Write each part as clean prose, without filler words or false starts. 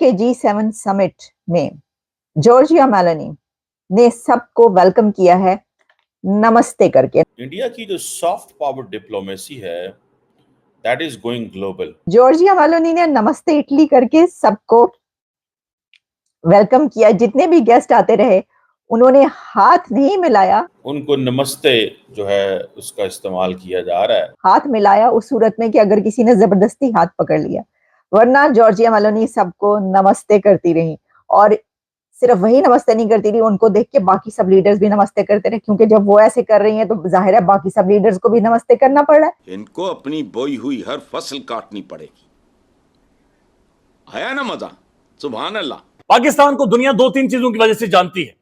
के G7 summit में Giorgia Meloni ने सबको वेलकम किया है नमस्ते करके। इंडिया की जो सॉफ्ट पावर डिप्लोमेसी है that is going global. Giorgia Meloni ने नमस्ते इटली करके सबको वेलकम किया। जितने भी गेस्ट आते रहे उन्होंने हाथ नहीं मिलाया, उनको नमस्ते जो है उसका इस्तेमाल किया जा रहा है। हाथ मिलाया उस सूरत में कि अगर किसी ने जबरदस्ती हाथ पकड़ लिया, वरना जॉर्जिया मेलोनी सबको नमस्ते करती रही। और सिर्फ वही नमस्ते नहीं करती रही, उनको देख के बाकी सब लीडर्स भी नमस्ते करते रहे, क्योंकि जब वो ऐसे कर रही हैं तो जाहिर है बाकी सब लीडर्स को भी नमस्ते करना पड़ रहा है। इनको अपनी बोई हुई हर फसल काटनी पड़ेगी। आया ना मजा? सुभान अल्लाह। पाकिस्तान को दुनिया दो तीन चीजों की वजह से जानती है।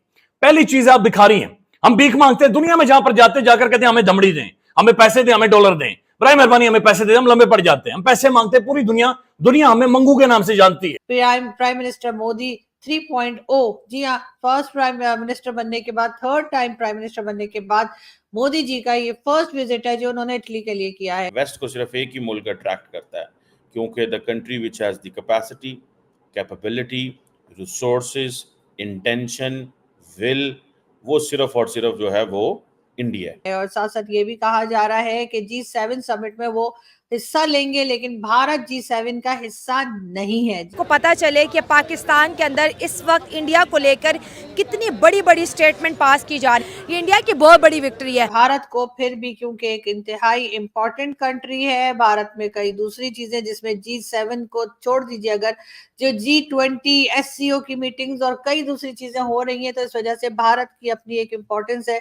पहली चीज है आप भिखारी हैं, हम भीख मांगते हैं। दुनिया में जहां पर जाते जाकर कहते हैं हमें दमड़ी दें, हमें पैसे दें, हमें डॉलर दें, बराए मेहरबानी हमें पैसे दें, हम लंबे पड़ जाते हैं। हम पैसे मांगते हैं, पूरी दुनिया हमें मंगू के नाम से जानती है। प्राइम मिनिस्टर मोदी 3.0, जी हाँ, फर्स्ट प्राइम मिनिस्टर बनने के बाद, थर्ड टाइम प्राइम मिनिस्टर बनने के बाद मोदी जी का ये फर्स्ट विजिट है जो उन्होंने इटली के लिए किया है। वेस्ट को सिर्फ एक ही मुल्क अट्रैक्ट करता है, क्योंकि the country which has the capacity, capability, resources, intention, will, वो सिर्फ और सिर्फ जो है वो इंडिया है। और साथ साथ ये भी कहा जा रहा है कि G7 समिट में वो हिस्सा लेंगे, लेकिन भारत G7 का हिस्सा नहीं है। को पता चले कि पाकिस्तान के अंदर इस वक्त इंडिया को लेकर कितनी बड़ी बड़ी स्टेटमेंट पास की जा रही है, ये इंडिया की बहुत बड़ी विक्ट्री है। भारत को फिर भी, क्योंकि एक इंतहाई इम्पोर्टेंट कंट्री है, भारत में कई दूसरी चीजें जिसमें G7 को छोड़ दीजिए, अगर जो G20 SCO की मीटिंग्स और कई दूसरी चीजें हो रही हैं, तो इस वजह से भारत की अपनी एक इम्पोर्टेंस है।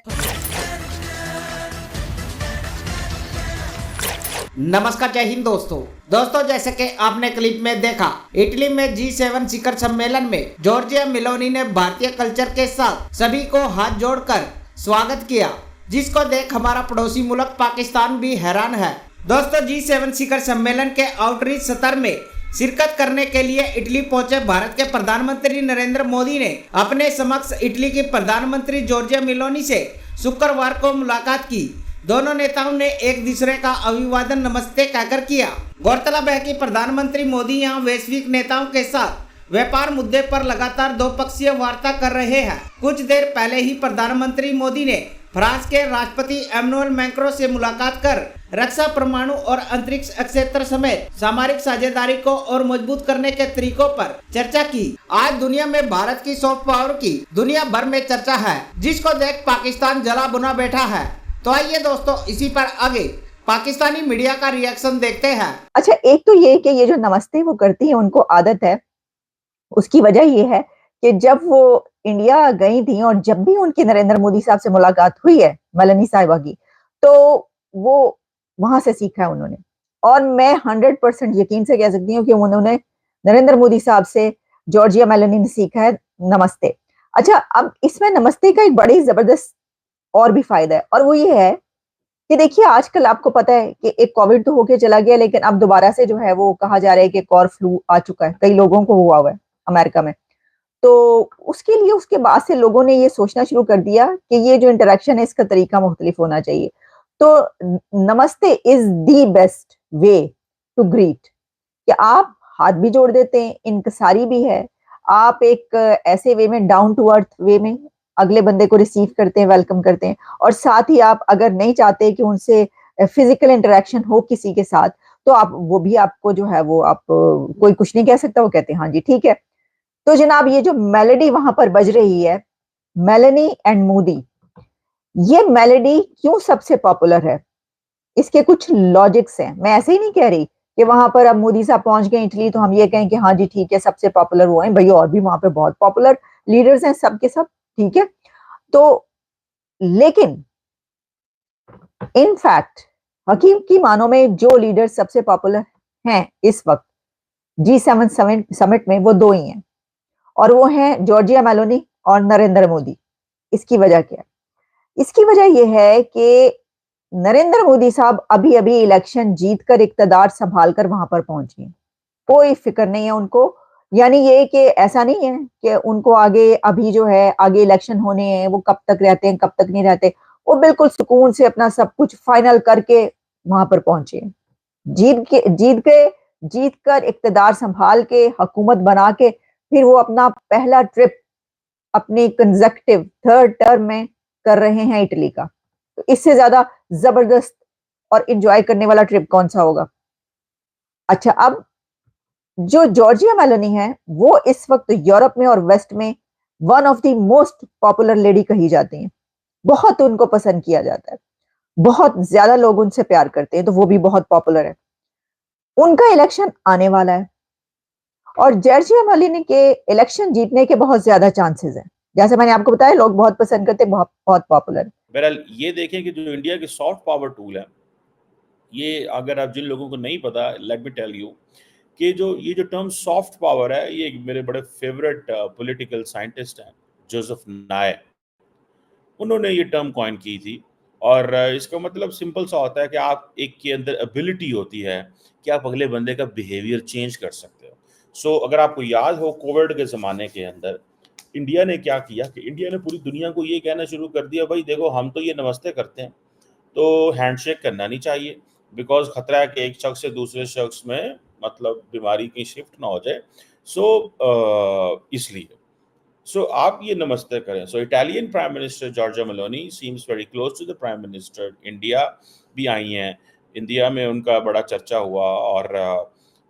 नमस्कार, जय हिंद दोस्तों जैसे कि आपने क्लिप में देखा, इटली में G7 शिखर सम्मेलन में जॉर्जिया मेलोनी ने भारतीय कल्चर के साथ सभी को हाथ जोड़कर स्वागत किया, जिसको देख हमारा पड़ोसी मुल्क पाकिस्तान भी हैरान है। दोस्तों, G7 शिखर सम्मेलन के आउटरीच सत्र में शिरकत करने के लिए इटली पहुंचे भारत के प्रधानमंत्री नरेंद्र मोदी ने अपने समक्ष इटली की प्रधानमंत्री जॉर्जिया मेलोनी से शुक्रवार को मुलाकात की। दोनों नेताओं ने एक दूसरे का अभिवादन नमस्ते कहकर किया। गौरतलब है कि प्रधानमंत्री मोदी यहां वैश्विक नेताओं के साथ व्यापार मुद्दे पर लगातार द्विपक्षीय वार्ता कर रहे हैं। कुछ देर पहले ही प्रधानमंत्री मोदी ने फ्रांस के राष्ट्रपति एमनुएल मैक्रों से मुलाकात कर रक्षा, परमाणु और अंतरिक्ष क्षेत्र समेत सामरिक साझेदारी को और मजबूत करने के तरीकों पर चर्चा की। आज दुनिया में भारत की सॉफ्ट पावर की दुनिया भर में चर्चा है, जिसको देख पाकिस्तान जला बुना बैठा है। तो आइए दोस्तों, इसी पर आगे पाकिस्तानी मीडिया का रिएक्शन देखते हैं। अच्छा, एक तो ये कि ये जो नमस्ते वो करती है, उनको आदत है। उसकी वजह ये है कि जब वो इंडिया गई थी और जब भी उनकी नरेंद्र मोदी साहब से मुलाकात हुई है, मेलोनी साहिबा की, तो वो वहां से सीखा है उन्होंने। और मैं 100% यकीन से कह सकती हूँ कि उन्होंने नरेंद्र मोदी साहब से जॉर्जिया मेलोनी ने सीखा है नमस्ते। अच्छा, अब इसमें नमस्ते का एक बड़ी जबरदस्त और भी फायदा है, और वो ये है कि देखिए आजकल आपको पता है कि एक कोविड तो होके चला गया, लेकिन अब दोबारा से जो है वो कहा जा रहा है कि एक और फ्लू आ चुका है, कई लोगों को हुआ है अमेरिका में। तो उसके लिए उसके बाद से लोगों ने ये सोचना शुरू कर दिया कि ये जो इंटरेक्शन है इसका तरीका मुख्तलिफ होना चाहिए। तो namaste is the best way to greet, कि आप हाथ भी जोड़ देते हैं, इंकसारी भी है, आप एक ऐसे वे में, डाउन टू अर्थ वे में अगले बंदे को रिसीव करते हैं, वेलकम करते हैं। और साथ ही आप अगर नहीं चाहते कि उनसे फिजिकल इंटरेक्शन हो किसी के साथ, तो आप वो भी आपको जो है वो आप कोई कुछ नहीं कह सकता, वो कहते हैं हाँ जी ठीक है। तो जनाब, ये जो मेलोडी वहां पर बज रही है, मेलोनी एंड मोदी, ये मेलोडी क्यों सबसे पॉपुलर है, इसके कुछ लॉजिक्स हैं। मैं ऐसे ही नहीं कह रही कि वहां पर अब मोदी साहब पहुंच गए इटली तो हम ये कहें कि हाँ जी ठीक है सबसे पॉपुलर वो हैं। भैया और भी वहां पे बहुत पॉपुलर लीडर्स हैं, सबके सब ठीक है। तो लेकिन इनफैक्ट हकीम की मानों में जो लीडर सबसे पॉपुलर हैं इस वक्त G7 समिट में, वो दो ही हैं, और वो हैं जॉर्जिया मेलोनी और नरेंद्र मोदी। इसकी वजह क्या है? इसकी वजह यह है कि नरेंद्र मोदी साहब अभी अभी इलेक्शन जीतकर इक्तदार संभाल कर वहां पर पहुंच गए, कोई फिक्र नहीं है उनको। यानी ये कि ऐसा नहीं है कि उनको आगे अभी जो है आगे इलेक्शन होने हैं, वो कब तक रहते हैं कब तक नहीं रहते, वो बिल्कुल सुकून से अपना सब कुछ फाइनल करके वहां पर पहुंचे, जीत कर इक्तदार संभाल के हुकूमत बना के फिर वो अपना पहला ट्रिप अपनी कंसेक्टिव थर्ड टर्म में कर रहे हैं इटली का। तो इससे ज्यादा जबरदस्त और एंजॉय करने वाला ट्रिप कौन सा होगा। अच्छा, अब जो जॉर्जिया मेलोनी है वो इस वक्त यूरोप में और वेस्ट में one of the most popular lady कही जाती हैं। बहुत उनको पसंद किया जाता है, बहुत ज्यादा लोग उनसे प्यार करते हैं, तो वो भी बहुत पॉपुलर है। उनका इलेक्शन आने वाला है और जॉर्जिया मेलोनी के इलेक्शन जीतने के बहुत ज्यादा चांसेस हैं। जैसे मैंने आपको बताया, लोग बहुत पसंद करते हैं, बहुत बहुत पॉपुलर। बहरहाल ये देखें कि जो इंडिया के सॉफ्ट पावर टूल है, ये अगर आप जिन लोगों को नहीं पता, लेट मी टेल यू कि ये जो टर्म सॉफ्ट पावर है, ये मेरे बड़े फेवरेट पॉलिटिकल साइंटिस्ट हैं, जोसेफ नाय, उन्होंने ये टर्म कॉइन की थी। और इसका मतलब सिंपल सा होता है कि आप एक के अंदर एबिलिटी होती है कि आप अगले बंदे का बिहेवियर चेंज कर सकते हो। सो अगर आपको याद हो, कोविड के ज़माने के अंदर इंडिया ने क्या किया कि इंडिया ने पूरी दुनिया को ये कहना शुरू कर दिया, भाई देखो हम तो ये नमस्ते करते हैं, तो हैंडशेक करना नहीं चाहिए, बिकॉज खतरा है कि एक शख्स से दूसरे शख्स में मतलब बीमारी की शिफ्ट ना हो जाए। इसलिए आप ये नमस्ते करें। So Italian prime minister Giorgia Meloni seems very close to the prime minister. India भी आई हैं, इंडिया में उनका बड़ा चर्चा हुआ। और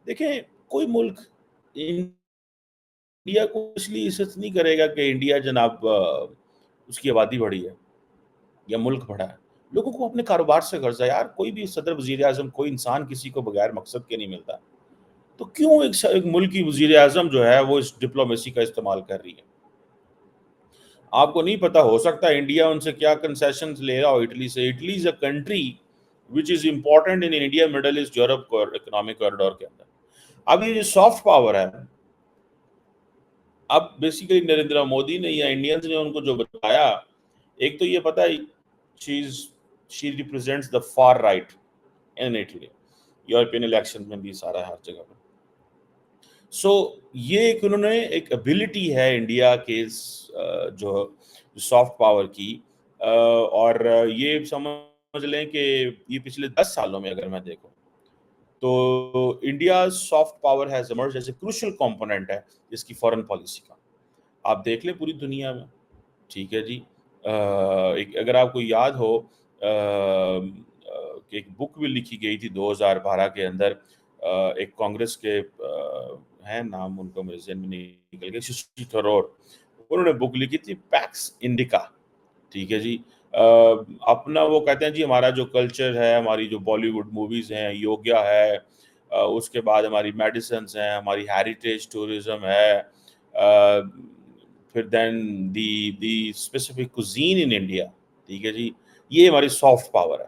देखें, कोई मुल्क इंडिया को इसलिए इज्जत नहीं करेगा कि इंडिया जनाब उसकी आबादी बढ़ी है या मुल्क बढ़ा है। लोगों को अपने कारोबार से गर्जा यार, कोई भी सदर वजीर आजम, कोई इंसान किसी को बगैर मकसद के नहीं मिलता। तो क्यों एक मुल्क की वजीर आजम जो है वो इस डिप्लोमेसी का इस्तेमाल कर रही है। आपको नहीं पता, हो सकता है इंडिया उनसे क्या कंसेशंस ले रहा हो इटली से। Italy is a country which is important in India, middle east, Europe economic corridor के अंदर। अब ये जो सॉफ्ट पावर है, अब बेसिकली नरेंद्र मोदी ने या इंडियंस ने उनको जो बताया, एक तो ये पता है she represents the far right in Italy, European election में भी सारा हर जगह पर। ये एक उन्होंने एक एबिलिटी है इंडिया के जो सॉफ्ट पावर की। और ये समझ लें कि ये पिछले 10 सालों में अगर मैं देखूं तो India soft power has emerged as a crucial component है इसकी फॉरेन पॉलिसी का। आप देख लें पूरी दुनिया में, ठीक है जी। एक अगर आपको याद हो कि एक बुक भी लिखी गई थी 2012 के अंदर, एक कांग्रेस के हैं, नाम उनको मेरे ज़हन में नहीं निकल गया, शशि थरूर, उन्होंने बुक लिखी थी पैक्स इंडिका, ठीक है जी। अपना वो कहते हैं जी हमारा जो कल्चर है, हमारी जो बॉलीवुड मूवीज़ हैं, योगा है, उसके बाद हमारी मेडिसिन्स हैं, हमारी हेरिटेज टूरिज्म है, फिर then the specific cuisine in India, ठीक है जी, ये हमारी सॉफ्ट पावर है।